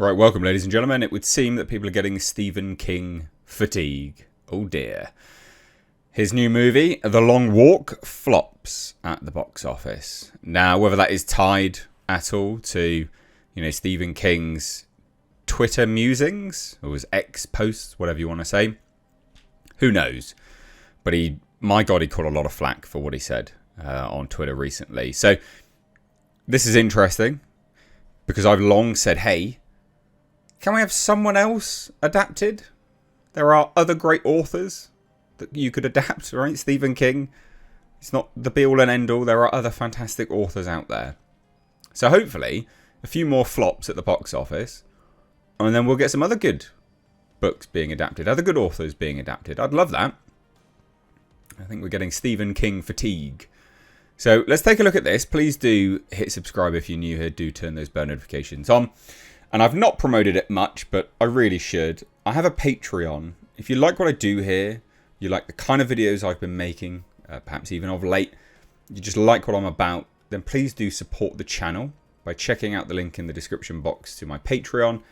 Right, welcome ladies and gentlemen. It would seem that people are getting Stephen King fatigue. Oh dear. His new movie, The Long Walk, flops at the box office. Now, whether that is tied at all to, Stephen King's Twitter musings, or his X posts, whatever you want to say, who knows? But my God, he caught a lot of flack for what he said on Twitter recently. So, this is interesting, because I've long said, hey, can we have someone else adapted? There are other great authors that you could adapt, right? Stephen King, it's not the be-all and end-all. There are other fantastic authors out there. So hopefully, a few more flops at the box office, and then we'll get some other good books being adapted, other good authors being adapted. I'd love that. I think we're getting Stephen King fatigue. So let's take a look at this. Please do hit subscribe if you're new here. Do turn those bell notifications on. And I've not promoted it much, but I really should. I have a Patreon. If you like what I do here, you like the kind of videos I've been making, perhaps even of late, you just like what I'm about, then please do support the channel by checking out the link in the description box to my Patreon.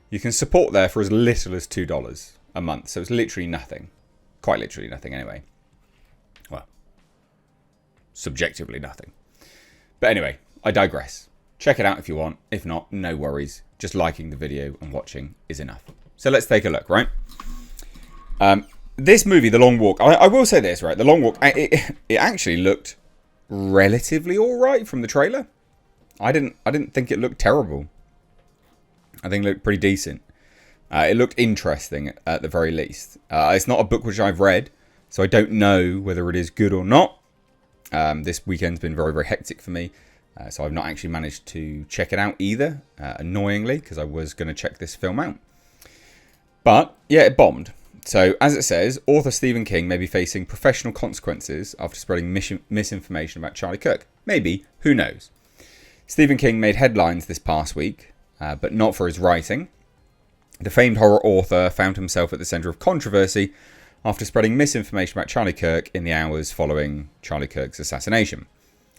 You can support there for as little as $2 a month. So it's literally nothing. Quite literally nothing anyway. Well, subjectively nothing. But anyway, I digress. Check it out if you want. If not, no worries. Just liking the video and watching is enough. So let's take a look, right? This movie, The Long Walk, I will say this, right? The Long Walk, it actually looked relatively all right from the trailer. I didn't think it looked terrible. I think it looked pretty decent. It looked interesting at the very least. It's not a book which I've read, so I don't know whether it is good or not. This weekend's been very, very hectic for me. So I've not actually managed to check it out either, annoyingly, because I was going to check this film out. But, yeah, it bombed. So, as it says, author Stephen King may be facing professional consequences after spreading misinformation about Charlie Kirk. Maybe, who knows? Stephen King made headlines this past week, but not for his writing. The famed horror author found himself at the centre of controversy after spreading misinformation about Charlie Kirk in the hours following Charlie Kirk's assassination.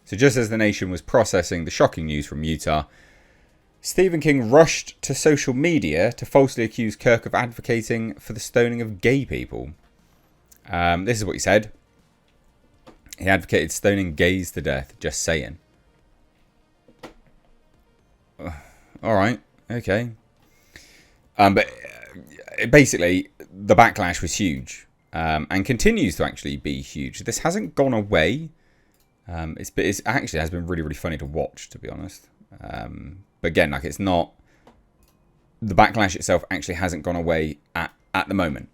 So just as the nation was processing the shocking news from Utah, Stephen King rushed to social media to falsely accuse Kirk of advocating for the stoning of gay people. This is what he said. He advocated stoning gays to death, just saying. Alright, okay. But basically, the backlash was huge. And continues to actually be huge. This hasn't gone away. It actually has been really, really funny to watch, to be honest. But again, it's not... The backlash itself actually hasn't gone away at the moment.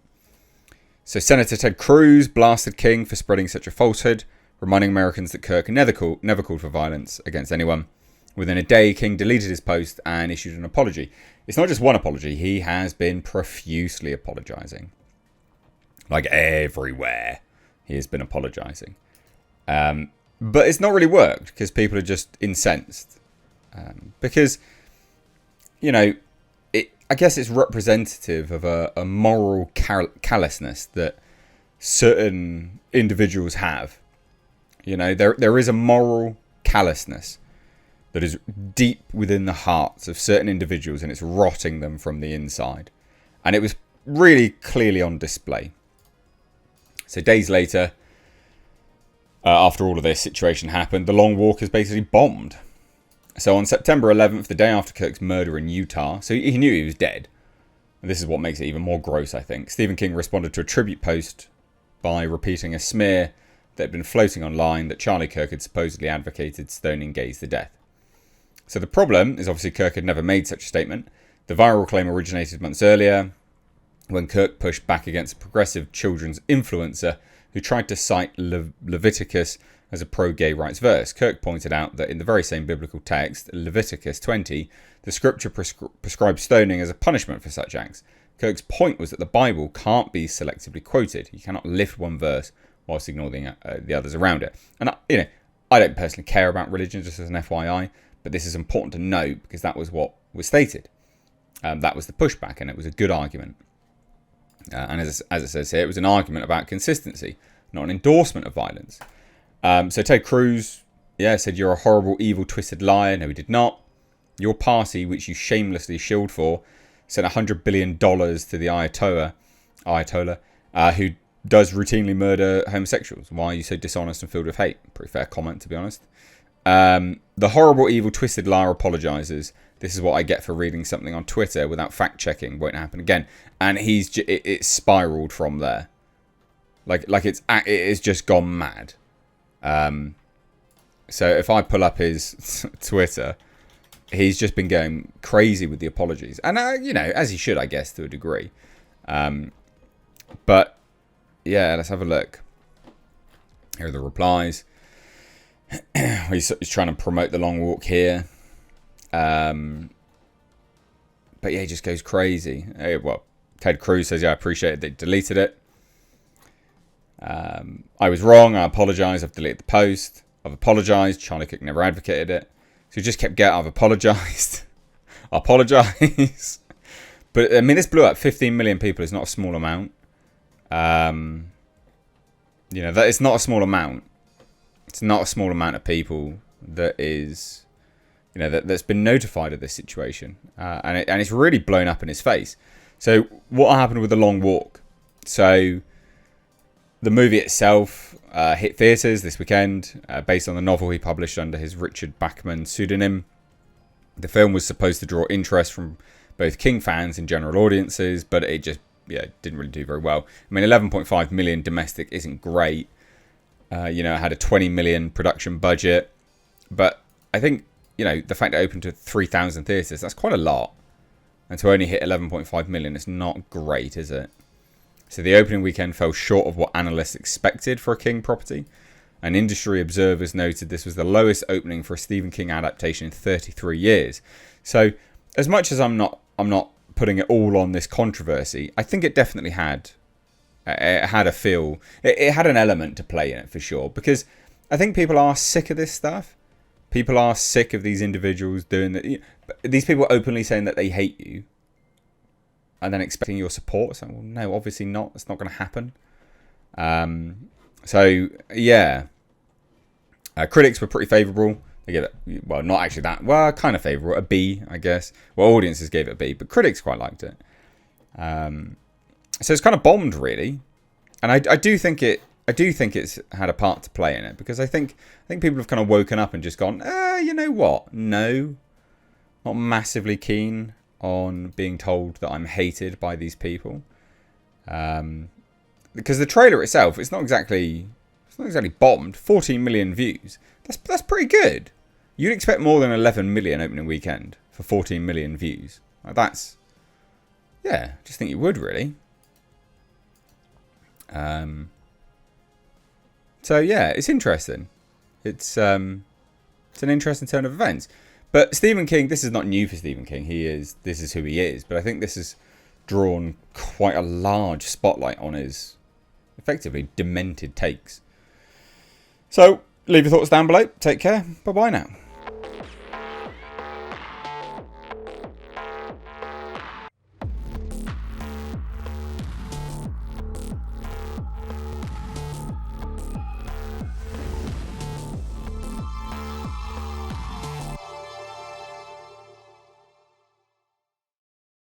So Senator Ted Cruz blasted King for spreading such a falsehood, reminding Americans that Kirk never called for violence against anyone. Within a day, King deleted his post and issued an apology. It's not just one apology. He has been profusely apologising. Everywhere, he has been apologising. But it's not really worked because people are just incensed. Because, I guess it's representative of a moral callousness that certain individuals have. There is a moral callousness that is deep within the hearts of certain individuals, and it's rotting them from the inside. And it was really clearly on display. So days later, after all of this situation happened, The Long Walk has basically bombed. So on September 11th, the day after Kirk's murder in Utah, so he knew he was dead. And this is what makes it even more gross, I think. Stephen King responded to a tribute post by repeating a smear that had been floating online that Charlie Kirk had supposedly advocated stoning gays to death. So the problem is obviously Kirk had never made such a statement. The viral claim originated months earlier when Kirk pushed back against a progressive children's influencer who tried to cite Leviticus as a pro-gay rights verse. Kirk pointed out that in the very same biblical text, Leviticus 20, the scripture prescribes stoning as a punishment for such acts. Kirk's point was that the Bible can't be selectively quoted. You cannot lift one verse whilst ignoring the others around it. And I don't personally care about religion, just as an FYI, but this is important to note because that was what was stated. That was the pushback, and it was a good argument. And as it says here, it was an argument about consistency, not an endorsement of violence. So Ted Cruz, said you're a horrible, evil, twisted liar. No, he did not. Your party, which you shamelessly shilled for, sent $100 billion to the Ayatollah, who does routinely murder homosexuals. Why are you so dishonest and filled with hate? Pretty fair comment, to be honest. The horrible, evil, twisted liar apologizes. This is what I get for reading something on Twitter without fact-checking. Won't happen again. And it's spiraled from there. Like it's just gone mad. So if I pull up his Twitter, he's just been going crazy with the apologies. And, as he should, I guess, to a degree. But, yeah, let's have a look. Here are the replies. He's trying to promote the long walk here. But, yeah, he just goes crazy. Well, Ted Cruz says, yeah, I appreciate it. They deleted it. I was wrong. I apologise. I've deleted the post. I've apologised. Charlie Cook never advocated it. So he just kept getting, I've apologised. I apologise. But, I mean, this blew up 15 million people. It's not a small amount. That it's not a small amount. It's not a small amount of people that is, that's been notified of this situation. And it's really blown up in his face. So what happened with The Long Walk? So the movie itself hit theatres this weekend based on the novel he published under his Richard Bachman pseudonym. The film was supposed to draw interest from both King fans and general audiences, but it just didn't really do very well. I mean, 11.5 million domestic isn't great. It had a 20 million production budget. But I think, the fact it opened to 3,000 theatres, that's quite a lot. And to only hit 11.5 million, it's not great, is it? So the opening weekend fell short of what analysts expected for a King property. And industry observers noted this was the lowest opening for a Stephen King adaptation in 33 years. So as much as I'm not putting it all on this controversy, I think it definitely had a feel. It had an element to play in it for sure, because I think people are sick of this stuff. People are sick of these individuals doing that. These people openly saying that they hate you, and then expecting your support. So, well, no, obviously not. It's not going to happen. Critics were pretty favourable. They gave it, well, not actually that. Well, kind of favourable. A B, I guess. Well, audiences gave it a B, but critics quite liked it. So it's kind of bombed, really, and I do think it's had a part to play in it, because I think people have kind of woken up and just gone, you know what? No, not massively keen on being told that I'm hated by these people, because the trailer itself, it's not exactly bombed. 14 million views. That's pretty good. You'd expect more than 11 million opening weekend for 14 million views. Just think you would, really. It's interesting. It's an interesting turn of events. But Stephen King, this is not new for Stephen King. This is who he is. But I think this has drawn quite a large spotlight on his effectively demented takes. So leave your thoughts down below. Take care. Bye bye now.